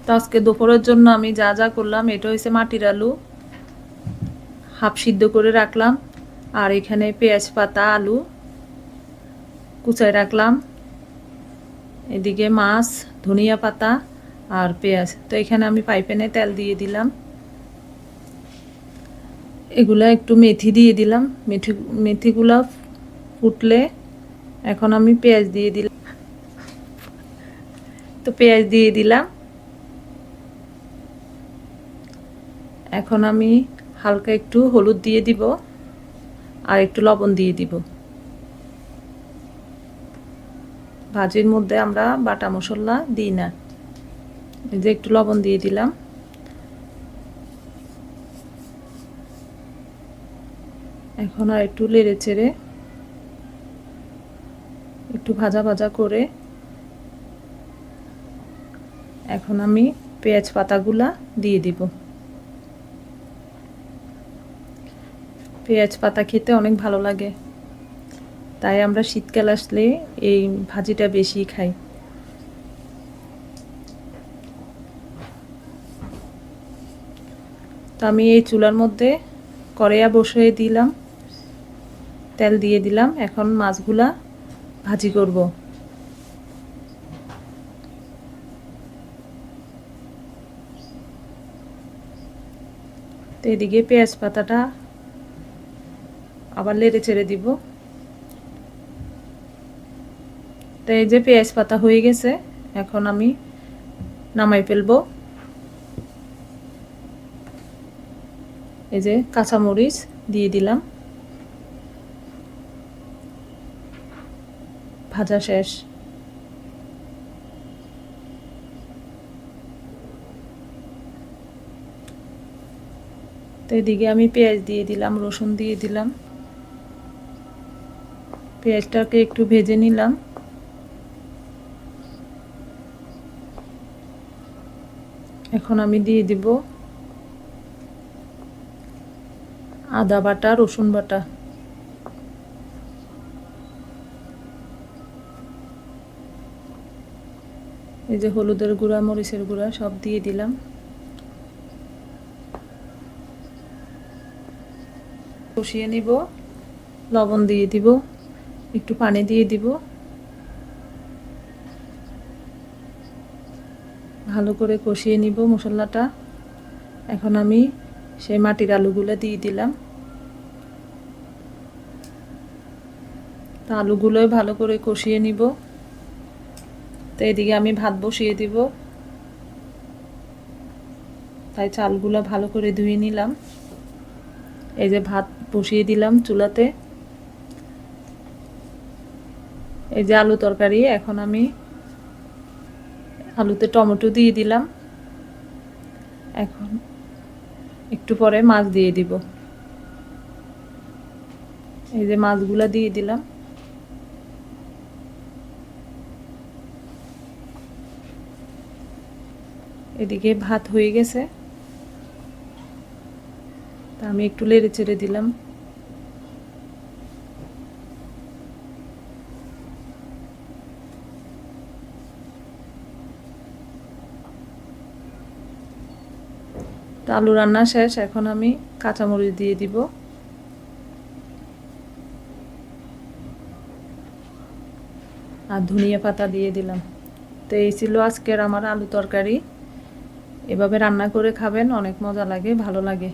তো আজকে দুপুরের জন্য আমি যা যা করলাম, এটা হচ্ছে মাটির আলু হাফ সিদ্ধ করে রাখলাম, আর এখানে পেঁয়াজ পাতা আলু কুচায় রাখলাম, এদিকে মাছ ধনিয়া পাতা আর পেঁয়াজ। তো এখানে আমি পাইপ্যানে তেল দিয়ে দিলাম, এগুলা একটু মেথি দিয়ে দিলাম, মেথিগুলা ফুটলে এখন আমি পেঁয়াজ দিয়ে দিলাম। তো পেঁয়াজ দিয়ে দিলাম, এখন আমি হালকা একটু হলুদ দিয়ে দিব আর একটু লবণ দিয়ে দিব। ভাজির মধ্যে আমরা বাটা মশলা দিই না, এই যে একটু লবণ দিয়ে দিলাম। এখন আর একটু নেড়ে চেড়ে একটু ভাজা ভাজা করে এখন আমি পেঁয়াজ পাতাগুলা দিয়ে দিব। পেঁয়াজ পাতা খেতে অনেক ভালো লাগে, তাই আমরা শীতকাল আসলে এই ভাজিটা বেশি খাই। তো আমি এই চুলার মধ্যে কড়াইয়া বসিয়ে দিলাম, তেল দিয়ে দিলাম, এখন মাছগুলা ভাজি করব। তো এদিকে পেঁয়াজ পাতাটা আবার নেড়ে চেড়ে দিব। তো এই যে পেঁয়াজ পাতা হয়ে গেছে, এখন আমি নামাই ফেলবো। এই যে কাঁচামরিচ দিয়ে দিলাম, ভাজা শেষ। তো এদিকে আমি পেঁয়াজ দিয়ে দিলাম, রসুন দিয়ে দিলাম, পেঁয়াজটাকে একটু ভেজে নিলাম। এখন আমি দিয়ে দিব আদা বাটা রসুন বাটা, এই যে হলুদের গুঁড়া মরিচের গুঁড়া সব দিয়ে দিলাম। কষিয়ে নিব, লবণ দিয়ে দিব, একটু পানি দিয়ে দিব, ভালো করে কষিয়ে নিব মশলাটা। এখন আমি সেই মাটির আলুগুলো দিয়ে দিলাম। তো আলুগুলোই ভালো করে কষিয়ে নিব। তো এদিকে আমি ভাত বসিয়ে দিব, তাই চালগুলো ভালো করে ধুয়ে নিলাম। এই যে ভাত বসিয়ে দিলাম চুলাতে। এই যে আলু তরকারি, এখন আমি আলুতে টমেটো দিয়ে দিলাম, এখন একটু পরে মাছ দিয়ে দিব। এই যে মাছগুলা দিয়ে দিলাম। এদিকে ভাত হয়ে গেছে, তা আমি একটু নেড়ে চেড়ে দিলাম। তো আলু রান্না শেষ, এখন আমি কাঁচামরিচ দিয়ে দিব। আর ধনিয়া পাতা দিয়ে দিলাম। তো এই ছিল আজকের আমার আলু তরকারি। এভাবে রান্না করে খাবেন, অনেক মজা লাগে, ভালো লাগে।